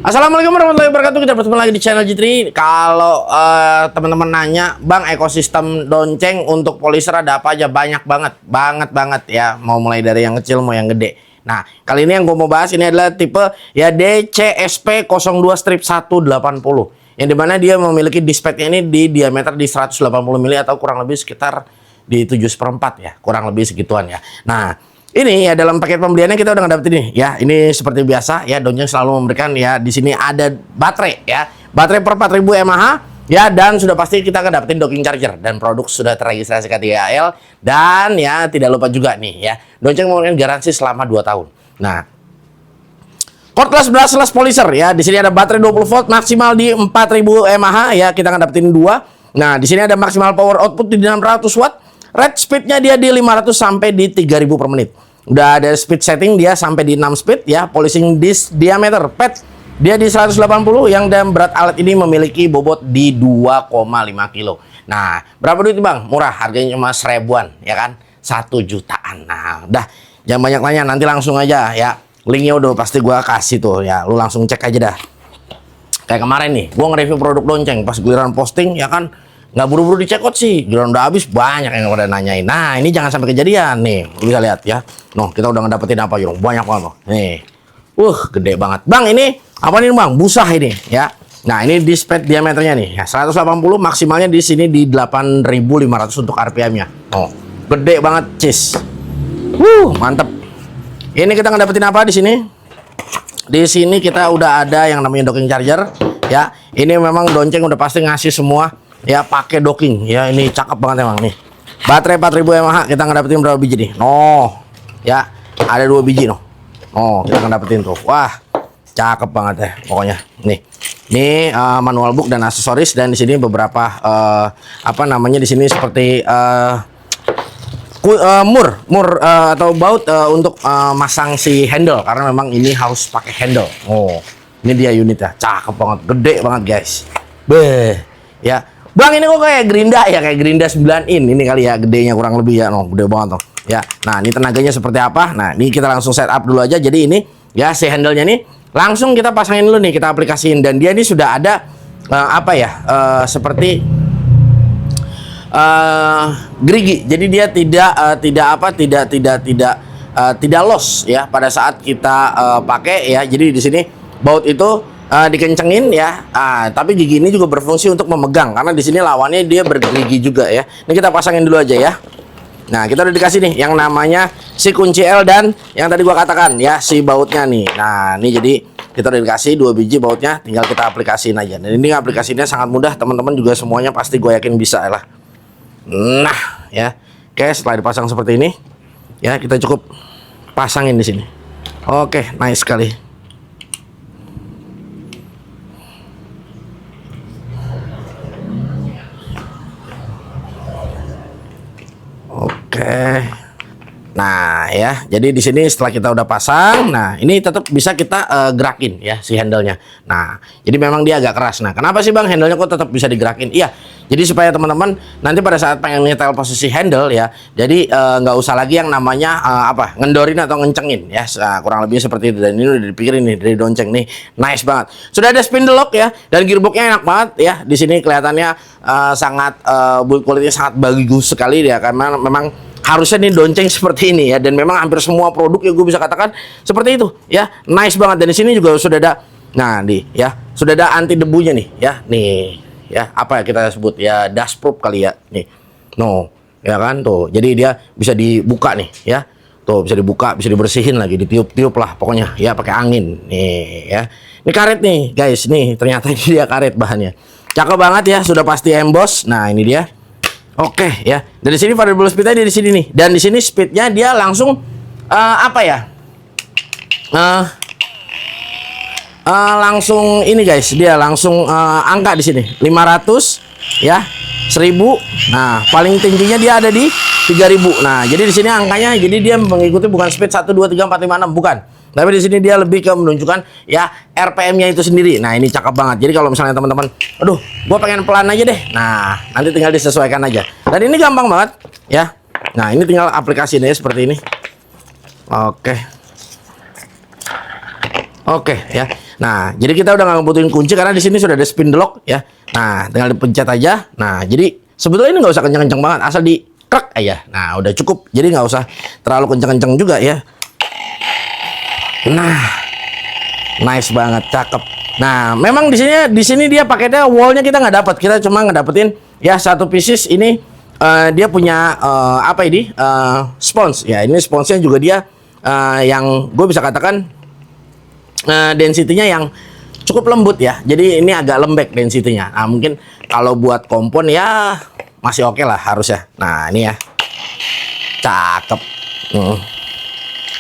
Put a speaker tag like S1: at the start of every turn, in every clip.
S1: Assalamualaikum warahmatullahi wabarakatuh. Kita bertemu lagi di channel G3. Kalau teman-teman nanya, Bang, ekosistem donceng untuk polisher ada apa aja? Banyak banget ya. Mau mulai dari yang kecil mau yang gede. Nah, kali ini yang gue mau bahas ini adalah tipe ya DCSP02-180, yang dimana dia memiliki dispeknya ini di diameter di 180 mili atau kurang lebih sekitar di 7/4 ya, kurang lebih segituan ya. Nah, ini ya dalam paket pembeliannya kita udah ngedapetin nih ya. Ini seperti biasa ya, Donceng selalu memberikan ya, di sini ada baterai ya. Baterai per 4000 mAh ya, dan sudah pasti kita akan dapetin docking charger dan produk sudah terregistrasi K3AL, dan ya tidak lupa juga nih ya, Donceng memberikan garansi selama 2 tahun. Nah, cordless brushless polisher ya. Di sini ada baterai 20 volt maksimal di 4000 mAh ya, kita akan dapetin 2. Nah, di sini ada maksimal power output di 600 watt. Rate speednya dia di 500 sampai di 3000 per menit. Udah ada speed setting dia sampai di 6 speed ya. Polishing disc diameter pad dia di 180, yang dan berat alat ini memiliki bobot di 2,5 kilo. Nah, berapa duit Bang? Murah, harganya cuma 1000-an ya kan? 1 jutaan. Nah, udah jangan banyak tanya, nanti langsung aja ya. Linknya udah pasti gua kasih tuh ya. Lu langsung cek aja dah. Kayak kemarin nih, gua nge-review produk Donceng, pas giliran posting ya kan, nggak buru-buru dicekot sih, giliran udah habis banyak yang pada nanyain. Nah, ini jangan sampai kejadian nih. Lu bisa lihat ya. Noh, kita udah ngedapetin apa Jurong? Banyak banget loh. Nih. Gede banget. Bang, ini apa nih Bang? Busah ini ya. Nah, ini display diameternya nih ya, 180, maksimalnya di sini di 8500 untuk RPM-nya. Oh, gede banget, cis. Mantep. Ini kita ngedapetin apa di sini? Di sini kita udah ada yang namanya docking charger ya. Ini memang Donceng udah pasti ngasih semua ya, pakai docking ya. Ini cakep banget emang nih. Baterai 4000 mAh, kita ngedapetin berapa biji nih? Ya, ada 2 biji kita ngedapetin tuh. Wah, cakep banget ya pokoknya. Nih. Ini manual book dan aksesoris, dan di sini beberapa apa namanya, di sini seperti mur atau baut untuk masang si handle, karena memang ini harus pakai handle. Ini dia unitnya, cakep banget, gede banget guys. Ya, Bang, ini kok kayak Gerinda ya, kayak Gerinda 9 in ini kali ya, gedenya kurang lebih ya. Gede banget tuh ya. Nah, ini tenaganya seperti apa? Nah, ini kita langsung setup dulu aja. Jadi ini ya, si handle-nya nih langsung kita pasangin dulu nih, kita aplikasiin, dan dia ini sudah ada apa ya, seperti gerigi. Jadi dia tidak loss ya pada saat kita pakai ya. Jadi di sini baut itu dikencengin ya, tapi gigi ini juga berfungsi untuk memegang, karena di sini lawannya dia bergerigi juga ya. Ini kita pasangin dulu aja ya. Nah, kita udah dikasih nih yang namanya si kunci L, dan yang tadi gua katakan ya, si bautnya nih. Nah, ini jadi kita udah dikasih 2 biji bautnya, tinggal kita aplikasiin aja. Dan ini aplikasinya sangat mudah, teman-teman juga semuanya pasti gue yakin bisa lah. Nah, ya. Oke, setelah dipasang seperti ini ya, kita cukup pasangin di sini. Oke, nice sekali. Oke. Nah, ya. Jadi di sini setelah kita udah pasang, nah ini tetap bisa kita gerakin ya si handle-nya. Nah, jadi memang dia agak keras. Nah, kenapa sih Bang handle-nya kok tetap bisa digerakin? Iya. Jadi supaya teman-teman nanti pada saat pengen nyetel posisi handle ya, jadi nggak usah lagi yang namanya ngendorin atau ngencengin ya. Kurang lebih seperti itu. Dan ini udah dipikirin nih dari Donceng nih. Nice banget. Sudah ada spindle lock ya, dan gearbox-nya enak banget ya. Di sini kelihatannya sangat build quality sangat bagus sekali ya, karena memang harusnya nih Donceng seperti ini ya, dan memang hampir semua produk ya gue bisa katakan seperti itu ya. Nice banget. Dan di sini juga sudah ada, nah nih ya, sudah ada anti debunya nih ya. Nih ya, apa ya kita sebut ya, dust proof kali ya nih. Ya kan tuh. Jadi dia bisa dibuka nih ya. Tuh bisa dibuka, bisa dibersihin lagi, ditiup-tiup lah pokoknya ya, pakai angin nih ya. Ini karet nih guys, nih ternyata ini dia karet bahannya. Cakep banget ya, sudah pasti emboss. Nah, ini dia. Oke ya. Dari sini variable speednya di sini nih, dan di sini speednya dia langsung apa ya? Langsung ini guys, dia langsung angka di sini 500 ya, 1000. Nah, paling tingginya dia ada di 3000. Nah, jadi di sini angkanya, jadi dia mengikuti bukan speed 1 2 3 4 5 6, bukan. Tapi di sini dia lebih ke menunjukkan ya RPM-nya itu sendiri. Nah, ini cakep banget. Jadi kalau misalnya teman-teman, aduh, gua pengen pelan aja deh. Nah, nanti tinggal disesuaikan aja. Dan ini gampang banget ya. Nah, ini tinggal aplikasinya seperti ini. Oke. Oke ya. Nah, jadi kita udah nggak ngebutuhin kunci karena di sini sudah ada spin lock ya. Nah, tinggal dipencet aja. Nah, jadi sebetulnya ini nggak usah kenceng-kenceng banget, asal di krek aja. Nah, udah cukup. Jadi nggak usah terlalu kenceng-kenceng juga ya. Nah, nice banget, cakep. Nah, memang di sini dia paketnya wallnya kita nggak dapat. Kita cuma ngedapetin ya satu pieces ini. Dia punya apa ini? Spons. Ya, ini sponsnya juga dia yang gue bisa katakan density-nya yang cukup lembut ya. Jadi ini agak lembek density-nya. Nah, mungkin kalau buat kompon ya masih oke lah harusnya. Nah, ini ya. Cakep.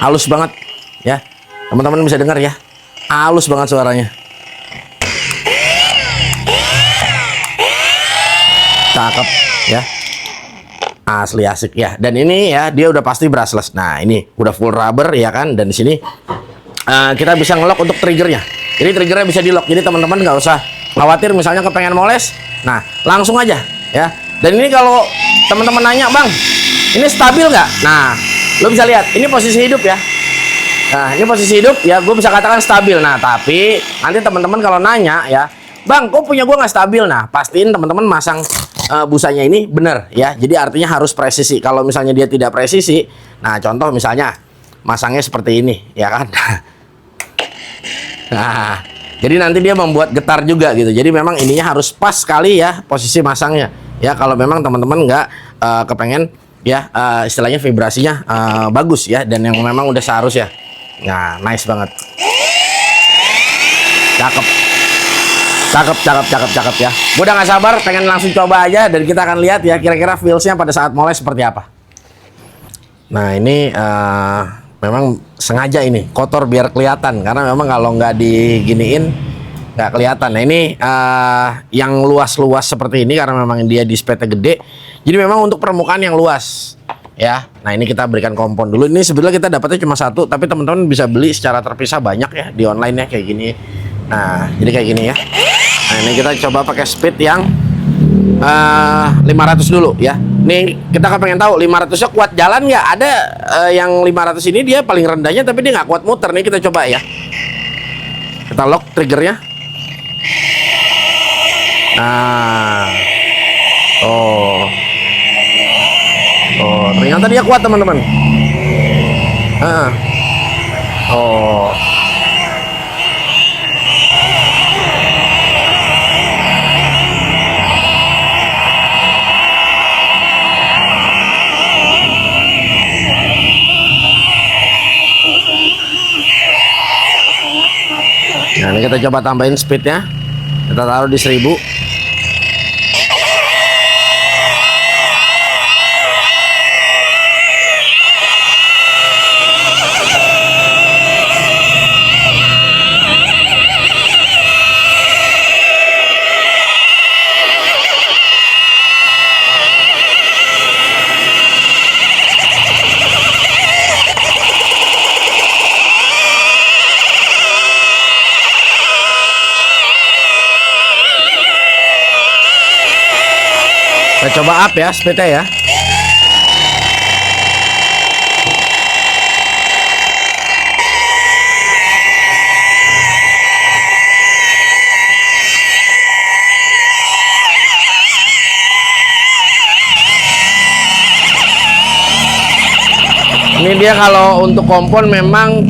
S1: Halus banget ya. Teman-teman bisa dengar ya. Halus banget suaranya. Cakep ya. Asli asik ya. Dan ini ya dia udah pasti brushless. Nah, ini udah full rubber ya kan. Dan di sini kita bisa ngelock untuk triggernya. Jadi triggernya bisa di lock. Jadi teman-teman nggak usah khawatir misalnya kepengen moles. Nah, langsung aja ya. Dan ini kalau teman-teman nanya, "Bang, ini stabil nggak?" Nah, lo bisa lihat. Ini posisi hidup ya. Nah, ini posisi hidup ya. Gue bisa katakan stabil. Nah, tapi nanti teman-teman kalau nanya ya, "Bang, kok punya gue nggak stabil?" Nah, pastiin teman-teman masang busanya ini bener ya. Jadi artinya harus presisi. Kalau misalnya dia tidak presisi, nah contoh misalnya masangnya seperti ini ya kan. Nah, jadi nanti dia membuat getar juga gitu. Jadi memang ininya harus pas sekali ya posisi masangnya. Ya kalau memang teman-teman nggak kepengen ya istilahnya vibrasinya bagus ya dan yang memang udah seharusnya. Nah, nice banget. Cakep. Cakep ya. Gue udah gak sabar, pengen langsung coba aja dan kita akan lihat ya kira-kira feelsnya pada saat moles seperti apa. Nah ini memang sengaja ini kotor biar kelihatan karena memang kalau nggak diginiin nggak kelihatan. Nah ini yang luas-luas seperti ini karena memang dia displaynya gede. Jadi memang untuk permukaan yang luas ya. Nah ini kita berikan kompon dulu. Ini sebetulnya kita dapatnya cuma satu, tapi teman-teman bisa beli secara terpisah banyak ya di online ya kayak gini. Nah jadi kayak gini ya. Nah ini kita coba pakai speed yang 500 dulu ya. Nih kita pengen tahu 500-nya kuat jalan nggak? Ada yang 500 ini dia paling rendahnya tapi dia nggak kuat muter. Nih kita coba ya. Kita lock triggernya. Nah, oh, ternyata dia kuat teman-teman. Oh. Nah ini kita coba tambahin speednya. Kita taruh di 1000. Kita coba up ya speednya ya. Ini dia kalau untuk kompon memang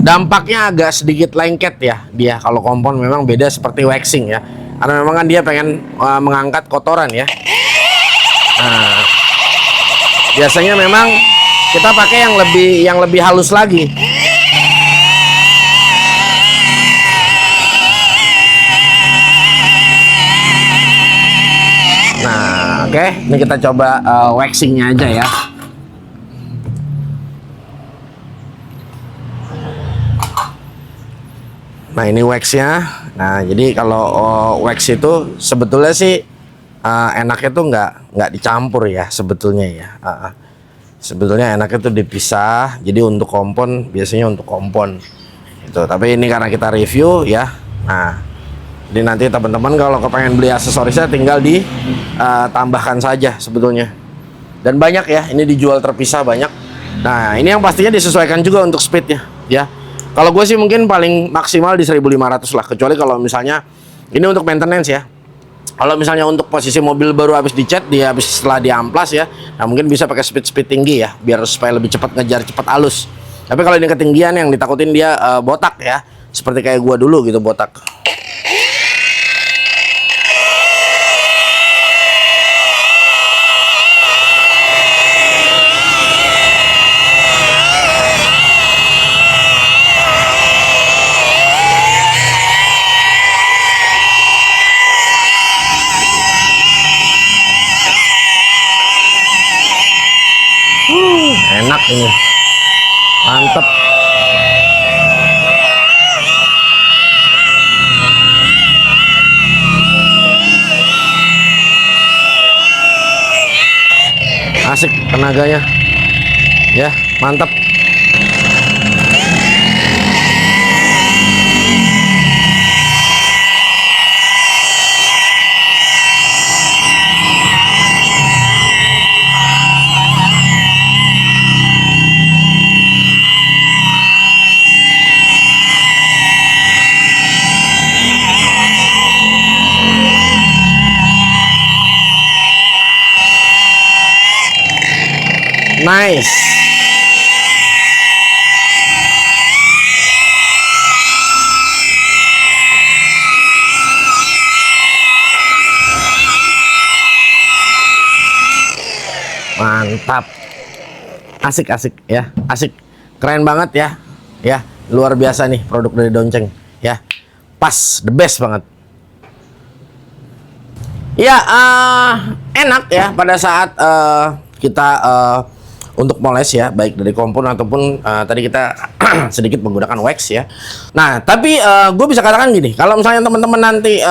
S1: dampaknya agak sedikit lengket ya. Dia kalau kompon memang beda seperti waxing ya. Karena memang kan dia pengen mengangkat kotoran ya. Nah, biasanya memang kita pakai yang lebih halus lagi. Nah, oke, ini kita coba waxingnya aja ya. Nah, ini waxnya. Nah, jadi kalau wax itu sebetulnya sih enaknya tuh nggak dicampur ya sebetulnya ya. Sebetulnya enaknya tuh dipisah. Jadi untuk kompon biasanya untuk kompon itu. Tapi ini karena kita review ya. Nah, jadi nanti teman-teman kalau kepengen beli aksesorisnya tinggal ditambahkan saja sebetulnya. Dan banyak ya, ini dijual terpisah banyak. Nah, ini yang pastinya disesuaikan juga untuk speednya ya. Kalau gue sih mungkin paling maksimal di 1.500 lah, kecuali kalau misalnya ini untuk maintenance ya. Kalau misalnya untuk posisi mobil baru habis dicat, dia habis setelah diamplas ya, nah mungkin bisa pakai speed tinggi ya, biar supaya lebih cepat ngejar, cepat halus. Tapi kalau ini ketinggian yang ditakutin dia botak ya, seperti kayak gua dulu gitu botak. Enak ini, mantep. Asik tenaganya ya, mantap. Nice. Mantap. Asik ya, asik. Keren banget ya. Ya, luar biasa nih produk dari Donceng ya. Pas, the best banget. Ya, enak ya pada saat kita untuk moles ya, baik dari kompon ataupun tadi kita sedikit menggunakan wax ya. Nah, tapi gue bisa katakan gini, kalau misalnya teman-teman nanti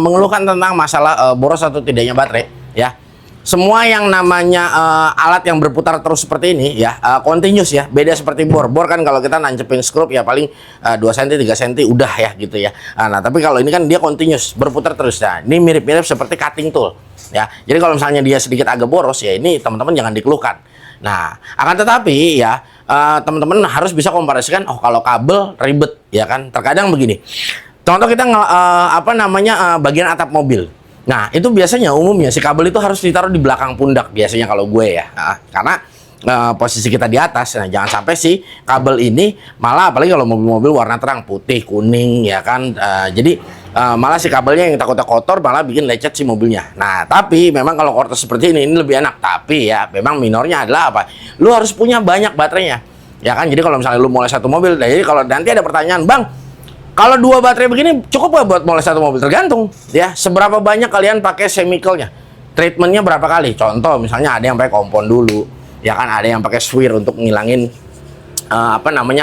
S1: mengeluhkan tentang masalah boros atau tidaknya baterai ya, semua yang namanya alat yang berputar terus seperti ini ya, continuous ya, beda seperti bor. Bor kan kalau kita nancepin skrup ya paling 2 cm 3 cm udah ya gitu ya. Nah, tapi kalau ini kan dia continuous berputar terus. Nah, ini mirip-mirip seperti cutting tool ya. Jadi kalau misalnya dia sedikit agak boros ya, ini teman-teman jangan dikeluhkan. Nah, akan tetapi ya teman-teman harus bisa komparasikan. Oh, kalau kabel ribet ya kan. Terkadang begini. Contoh kita bagian atap mobil. Nah, itu biasanya umumnya si kabel itu harus ditaruh di belakang pundak biasanya kalau gue ya. Karena posisi kita di atas. Nah, jangan sampai si kabel ini malah, apalagi kalau mobil-mobil warna terang, putih, kuning ya kan. Jadi malah si kabelnya yang takutnya kotor malah bikin lecet si mobilnya. Nah, tapi memang kalau kotor seperti ini lebih enak. Tapi ya memang minornya adalah apa? Lu harus punya banyak baterainya. Ya kan? Jadi kalau misalnya lu mulai satu mobil, jadi kalau nanti ada pertanyaan, "Bang, kalau 2 baterai begini cukup nggak buat mulai satu mobil?" Tergantung ya, seberapa banyak kalian pakai chemicalnya, treatmentnya berapa kali. Contoh misalnya ada yang pakai kompon dulu, ya kan, ada yang pakai swir untuk ngilangin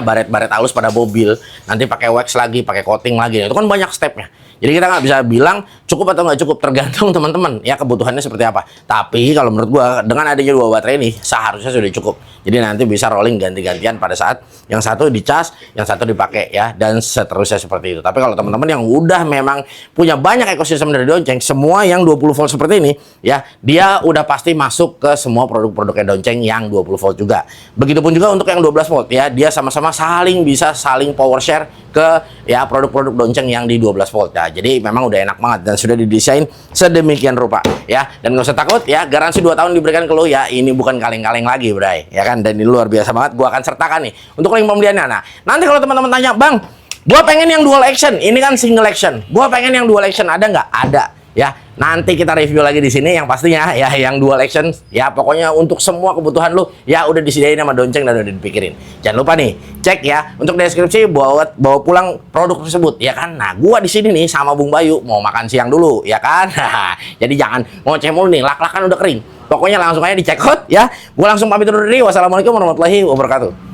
S1: baret-baret halus pada mobil, nanti pakai wax lagi, pakai coating lagi. Itu kan banyak stepnya. Jadi kita nggak bisa bilang cukup atau nggak cukup, tergantung teman-teman ya kebutuhannya seperti apa. Tapi kalau menurut gua dengan adanya 2 baterai ini seharusnya sudah cukup. Jadi nanti bisa rolling ganti-gantian pada saat yang satu dicas, yang satu dipakai ya, dan seterusnya seperti itu. Tapi kalau teman-teman yang udah memang punya banyak ekosistem dari Donceng, semua yang 20 volt seperti ini ya, dia udah pasti masuk ke semua produk-produknya Donceng yang 20 volt juga. Begitupun juga untuk yang 12 volt ya, dia sama-sama bisa saling power share ke ya produk-produk Donceng yang di 12 volt ya. Jadi memang udah enak banget dan sudah didesain sedemikian rupa ya. Dan nggak usah takut ya, garansi 2 tahun diberikan ke lo ya. Ini bukan kaleng-kaleng lagi, Bray. Ya kan, dan ini luar biasa banget. Gua akan sertakan nih untuk link pembeliannya. Nah, nanti kalau teman-teman tanya, "Bang, gua pengen yang dual action. Ini kan single action. Gua pengen yang dual action, ada nggak?" Ada. Ya, nanti kita review lagi di sini yang pastinya ya, yang dual action ya, pokoknya untuk semua kebutuhan lu ya udah disediain sama Donceng dan udah dipikirin. Jangan lupa nih, cek ya untuk deskripsi, bawa pulang produk tersebut ya kan. Nah, gua di sini nih sama Bung Bayu mau makan siang dulu ya kan. Jadi jangan ngoceh mulu nih, lak-lakan udah kering. Pokoknya langsung aja dicek out ya. Gua langsung pamit undur diri. Wassalamualaikum warahmatullahi wabarakatuh.